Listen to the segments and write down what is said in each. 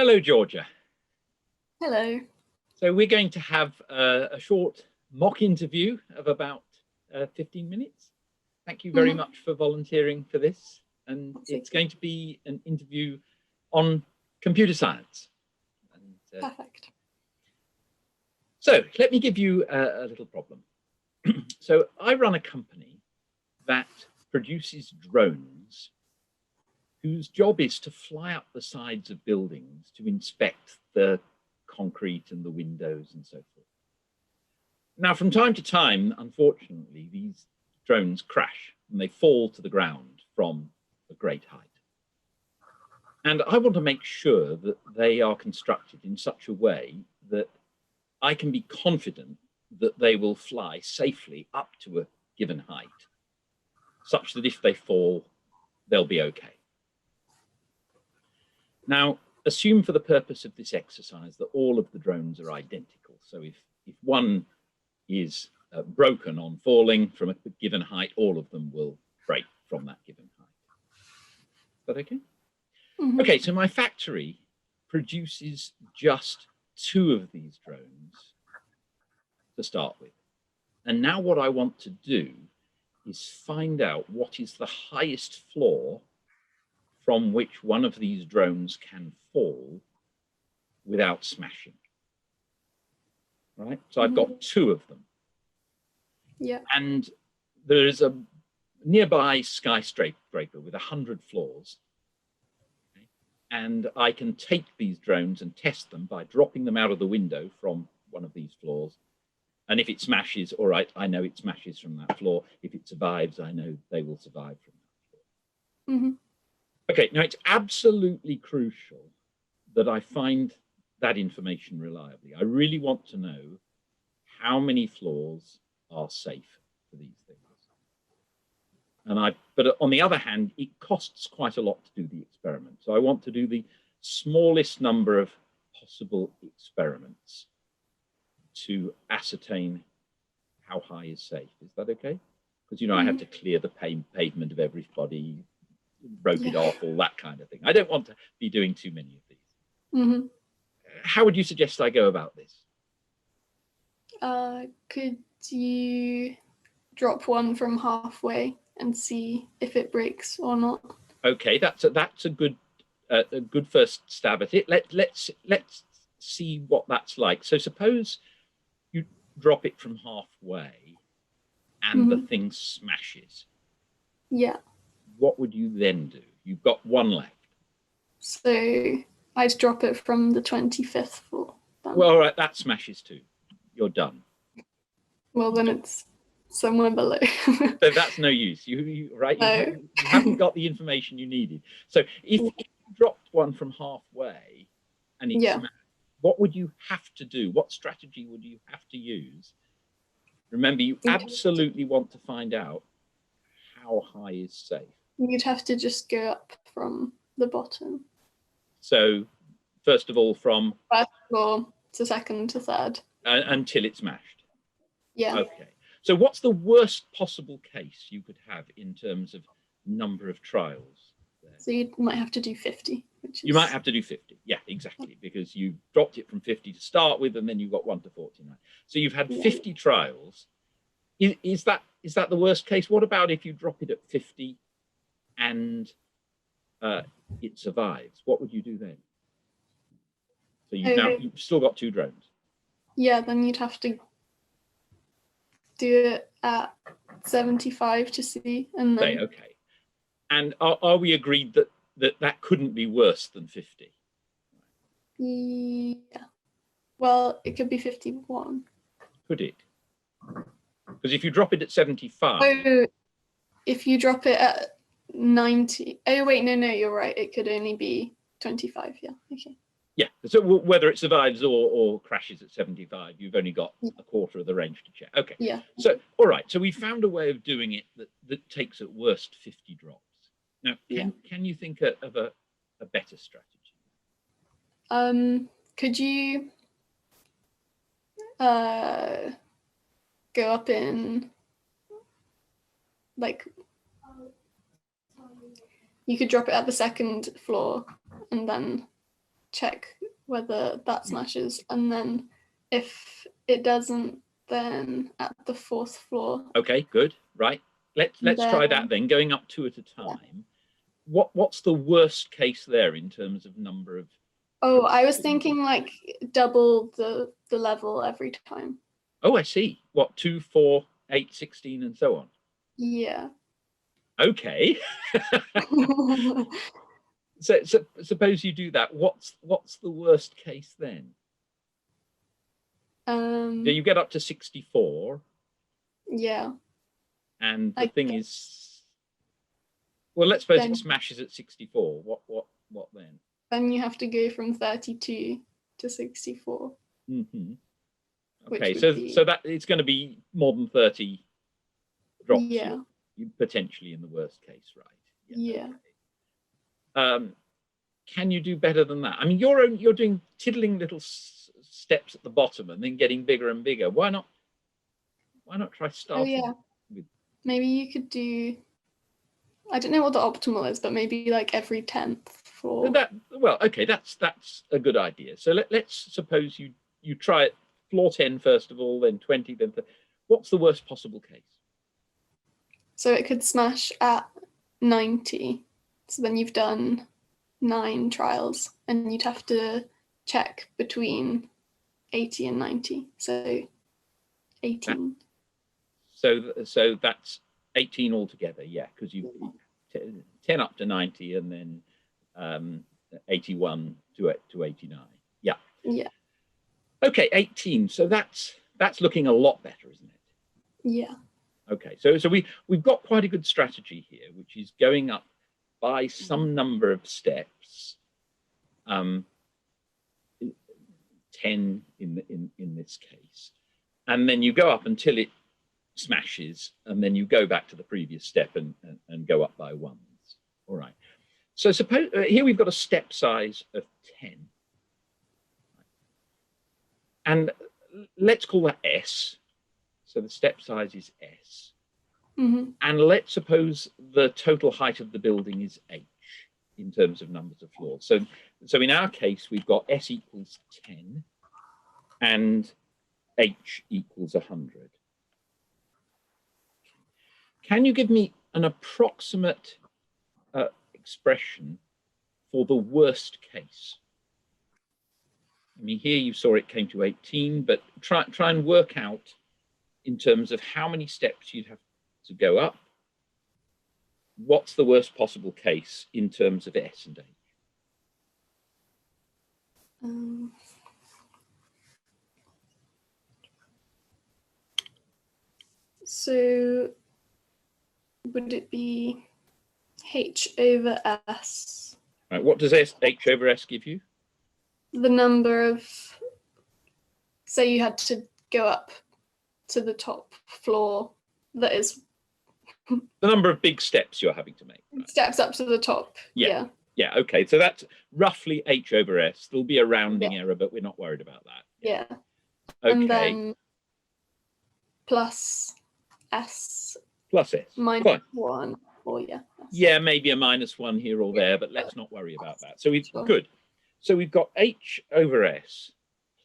Hello, Georgia. Hello. So we're going to have a short mock interview of about 15 minutes. Thank you very much for volunteering for this. And it's going to be an interview on computer science. And, Perfect. So let me give you a little problem. So I run a company that produces drones whose job is to fly up the sides of buildings to inspect the concrete and the windows and so forth. Now, from time to time, unfortunately, these drones crash and they fall to the ground from a great height. And I want to make sure that they are constructed in such a way that I can be confident that they will fly safely up to a given height, such that if they fall, they'll be okay. Now, assume for the purpose of this exercise that all of the drones are identical. So if one is broken on falling from a given height, all of them will break from that given height. Is that okay? Mm-hmm. Okay, so my factory produces just 2 of these drones to start with. And now what I want to do is find out what is the highest floor from which one of these drones can fall without smashing. Right? So I've got 2 of them. Yeah. And there is a nearby skyscraper with 100 floors. Okay? And I can take these drones and test them by dropping them out of the window from one of these floors. And if it smashes, all right, I know it smashes from that floor. If it survives, I know they will survive from that floor. Mm-hmm. Okay, now it's absolutely crucial that I find that information reliably. I really want to know how many floors are safe for these things. But on the other hand, it costs quite a lot to do the experiment. So I want to do the smallest number of possible experiments to ascertain how high is safe. Is that okay? Because, you know, I have to clear the pavement of everybody, rope it off, all that kind of thing. I don't want to be doing too many of these. Mm-hmm. How would you suggest I go about this? Could you drop one from halfway and see if it breaks or not? Okay, that's a good first stab at it. Let's see what that's like. So suppose you drop it from halfway and the thing smashes. Yeah. What would you then do? You've got 1 left. So I'd drop it from the 25th floor. Then. Well, all right, that smashes too. You're done. Well, then it's somewhere below. So that's no use. Right? No. You haven't got the information you needed. So if you dropped one from halfway and it smashed, what would you have to do? What strategy would you have to use? Remember, you absolutely want to find out how high is safe. You'd have to just go up from the bottom. So, first of all, from first floor to second to third. Until it's smashed. Yeah. Okay. So what's the worst possible case you could have in terms of number of trials there? So you might have to do 50. You might have to do 50. Yeah, exactly. Because you dropped it from 50 to start with, and then you got 1 to 49. So you've had 50 trials. Is that the worst case? What about if you drop it at 50 and it survives? What would you do then? So you've still got 2 drones. Yeah, then you'd have to do it at 75 to see, and then okay. And are we agreed that couldn't be worse than 50? Yeah. Well, it could be 51. Could it? Because if you drop it at 75. Oh, if you drop it at 90. Oh wait, no, you're right. It could only be 25. Yeah. Okay. Yeah, so whether it survives or crashes at 75, you've only got a quarter of the range to check. Okay. Yeah. So, all right. So we found a way of doing it that takes at worst 50 drops. Now, can you think of a better strategy? Could you go up in, like, you could drop it at the second floor and then check whether that smashes, and then if it doesn't, then at the 4th floor. Okay, good. Right. Let's try that then. Going up 2 at a time. Yeah. What's the worst case there in terms of number of? Oh, I was thinking like double the level every time. Oh, I see. What, 2, 4, 8, 16, and so on? Yeah. Okay. So suppose you do that. What's the worst case then? You get up to 64. Yeah. And the thing is, well, let's suppose it smashes at 64. What then? Then you have to go from 32 to 64. Mm-hmm. Okay, so that it's going to be more than 30 drops. Yeah. You potentially in the worst case, right? Yeah. Okay. Can you do better than that? I mean, you're doing tiddling little steps at the bottom and then getting bigger and bigger. Why not try starting? Oh yeah. Maybe you could do, I don't know what the optimal is, but maybe like every 10th floor. Well, okay, that's a good idea. So let's suppose you try it floor 10 first of all, then 20, then 30. What's the worst possible case? So it could smash at 90. So then you've done 9 trials, and you'd have to check between 80 and 90. So 18. So that's 18 altogether, yeah, because you 10 up to 90 and then 81 to 89. Yeah. Yeah. Okay, 18. So that's looking a lot better, isn't it? Yeah. Okay, so we've got quite a good strategy here, which is going up by some number of steps, 10 in this case, and then you go up until it smashes, and then you go back to the previous step and go up by 1s. All right. So suppose here we've got a step size of 10, and let's call that S. So the step size is S. Mm-hmm. And let's suppose the total height of the building is H in terms of numbers of floors. So in our case, we've got S equals 10 and H equals 100. Can you give me an approximate expression for the worst case? I mean, here you saw it came to 18, but try and work out in terms of how many steps you'd have to go up. What's the worst possible case in terms of S and H? So would it be H over S? Right, what does H over S give you? The number of, say you had to go up to the top floor, that is the number of big steps you're having to make. Right? Steps up to the top. Yeah. Yeah, okay, so that's roughly H over S. There'll be a rounding error, but we're not worried about that. Yeah. Okay. And then plus S. Plus S. Minus 1. Or yeah. Yeah, maybe a -1 here or there, but let's not worry about that. So we've good. So we've got H over S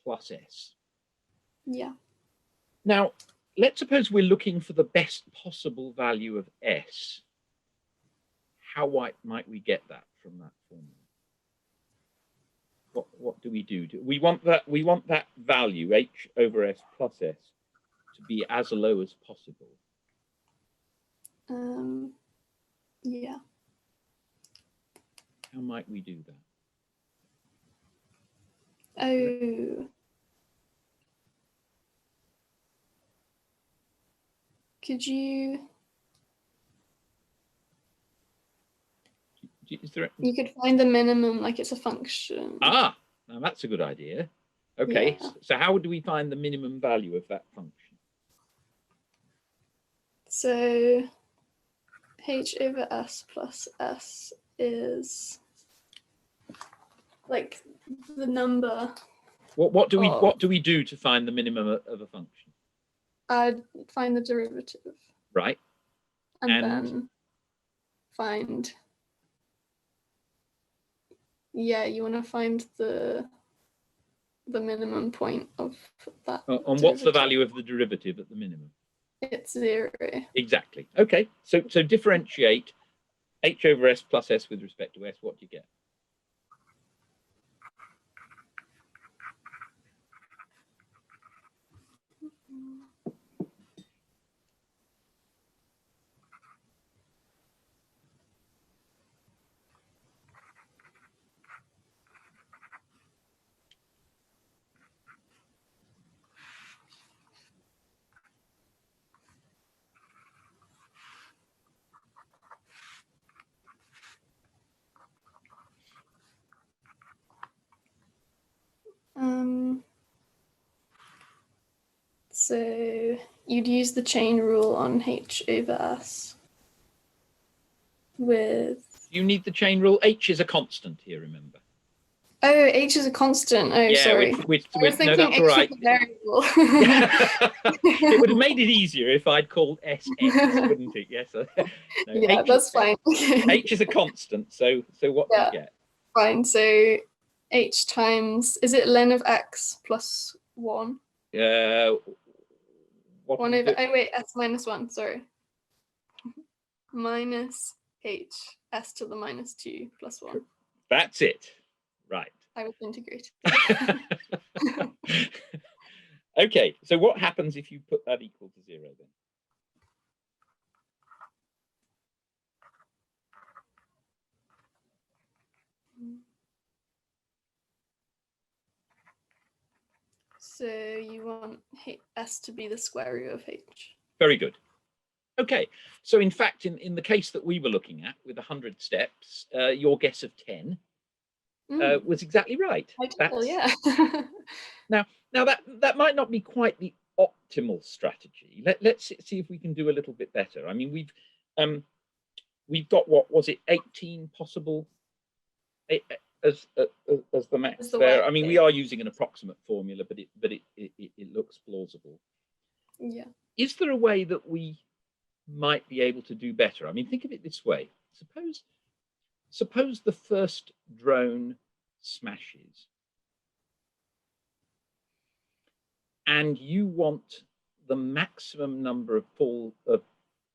plus S. Yeah. Now, let's suppose we're looking for the best possible value of S. How might we get that from that formula? What do we do? We want that value, H over S plus S, to be as low as possible. Yeah. How might we do that? Oh. Could you? You could find the minimum, like it's a function. Ah, now that's a good idea. Okay, yeah. So how do we find the minimum value of that function? So H over S plus S is like the number. What do we do to find the minimum of a function? I'd find the derivative. Right. And then find yeah, you want to find the minimum point of that. And what's the derivative. value of the derivative at the minimum? It's 0. Exactly. Okay, so differentiate h over s plus s with respect to s. What do you get? So you'd use the chain rule on h over s with... You need the chain rule. H is a constant here, remember. Oh, h is a constant. Oh, Yeah, sorry. I was No, thinking that's all right. a variable. It would have made it easier if I'd called S X, wouldn't it? Yes. No, Yeah, that's fine. H is a constant, so what do you get? Fine. So h times, is it ln of x plus 1? 1 over, oh wait, s minus 1, sorry. Minus h, s to the minus 2 plus 1. That's it. Right. I was integrated. Okay, so what happens if you put that equal to 0 then? So you want s to be the square root of h. Very good. Okay, so in fact, in the case that we were looking at with 100 steps, your guess of 10 was exactly right. Ideal, yeah. Now that might not be quite the optimal strategy. Let's see if we can do a little bit better. I mean, we've got, what was it, 18 possible as the max there. I mean, we are using an approximate formula, but it looks plausible. Yeah. Is there a way that we might be able to do better? I mean, think of it this way. Suppose the first drone smashes and you want the maximum number of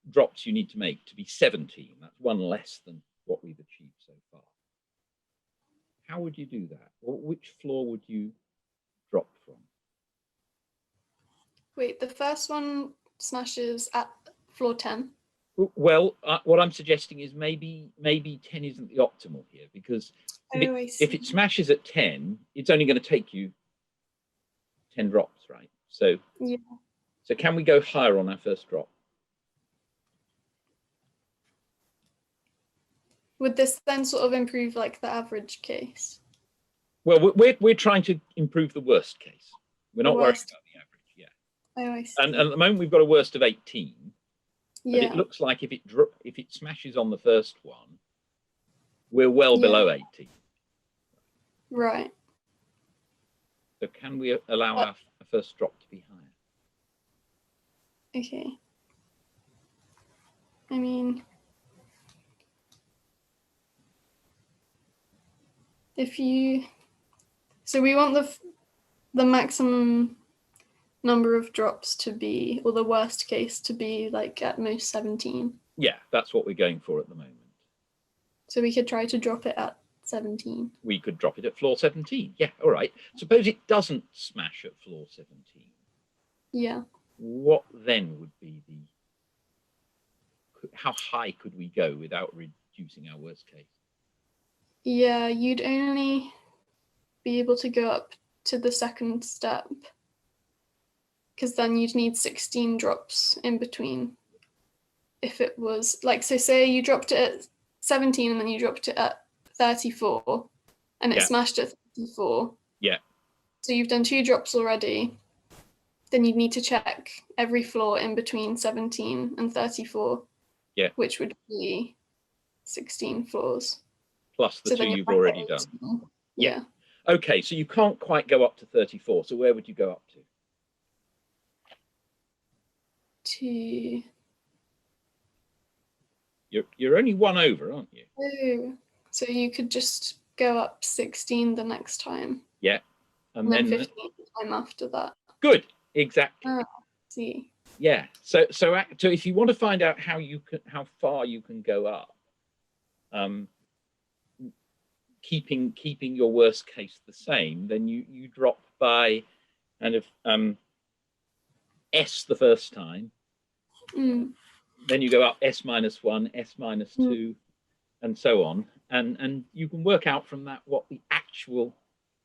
drops you need to make to be 17. That's one less than what we've achieved so far. How would you do that? Or which floor would you drop from? Wait, the first one smashes at floor 10. Well, what I'm suggesting is maybe 10 isn't the optimal here, because if it smashes at 10, it's only going to take you 10 drops, right? So, yeah. So can we go higher on our first drop? Would this then sort of improve like the average case? Well, we're trying to improve the worst case. We're not worried about the average, yeah. Oh, I see. And at the moment we've got a worst of 18. But Yeah. it looks like if it smashes on the first one, we're well below 18. Right. So can we allow our first drop to be higher? Okay. I mean, so we want the maximum number of drops to be, or the worst case to be like at most 17. Yeah, that's what we're going for at the moment. So we could try to drop it at 17. We could drop it at floor 17. Yeah, all right. Suppose it doesn't smash at floor 17. Yeah. What then would be how high could we go without reducing our worst case? Yeah, you'd only be able to go up to the second step, because then you'd need 16 drops in between. If it was like, so say you dropped it at 17 and then you dropped it at 34 and it smashed at 34. Yeah. So you've done 2 drops already. Then you'd need to check every floor in between 17 and 34. Yeah. Which would be 16 floors. Plus the 2 you've already done. Yeah. Okay, so you can't quite go up to 34. So where would you go up to? You're only 1 over, aren't you? Oh, so you could just go up 16 the next time. Yeah. And then 15 the time after that. Good. Exactly. Oh, see. Yeah. So if you want to find out how far you can go up, keeping your worst case the same, then you drop by kind of S the first time, then you go up S minus 1, S minus 2, and so on, and you can work out from that what the actual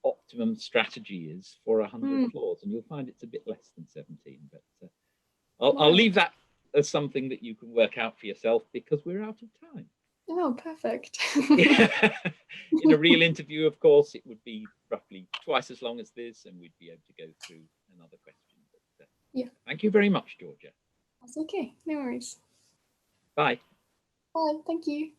optimum strategy is for 100 floors, and you'll find it's a bit less than 17. But I'll leave that as something that you can work out for yourself, because we're out of time. Oh, perfect. In a real interview, of course, it would be roughly twice as long as this, and we'd be able to go through another question. But, yeah. Thank you very much, Georgia. That's okay. No worries. Bye. Bye. Thank you.